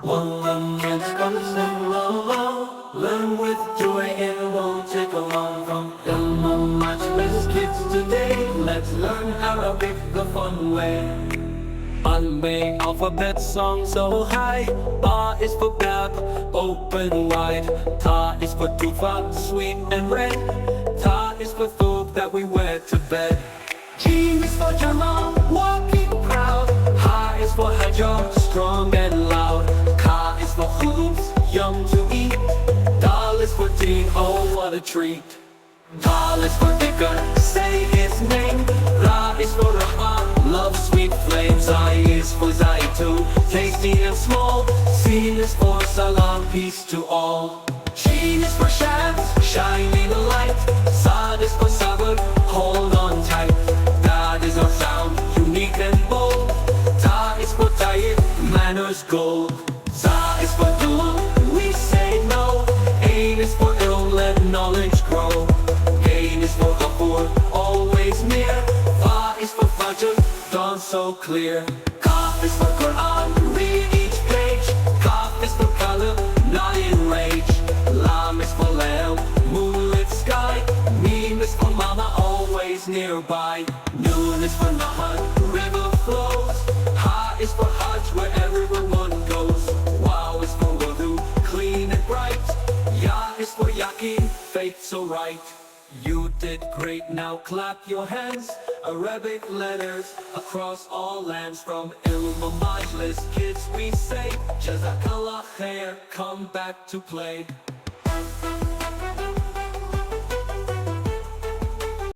One moment comes in love. Learn with joy, it won't take long. From ILM-O-MAJLIS kids today, let's learn Arabic the fun way. Unmade alphabet song so high. Ba is for bab, open wide. Thaa is for tufa, sweet and red. Thaa is for thobe that we wear to bed. Jim is for Jamal, walking proud. Ha is for hijab, strong and loud. Ka is for khubz, yum to eat. Dal is for teen, oh what a treat. Dal is for dhikr, say his name. Ra is for rahman, love sweet flames. Zai is for zaitu, tasty and small. Sin is for salam, peace to all. Sheen is for shams, shining light. Sad is for sabr, hold on tight. Dad is our sound, unique and bold. Ta is for tayyib, manners gold. Za is for dul, we say no. Ain is for ill, let knowledge grow. Gain is for ghafur, always near. Fa is for fajr, dawn so clear. Kaf is for Quran, read each page. Kaf is for color, not in rage. Lam is for lamb, moonlit sky. Mim is for mama, always nearby. Noon is for Nahar, river flows. Ha is for Hajj, where everyone goes. Wow is for wudu, clean and bright. Ya is for Yaqeen, faith so right. You did great, now clap your hands. Arabic letters across all lands. From ILM-O-MAJLIS kids we say, Jazakallah khair, come back to play.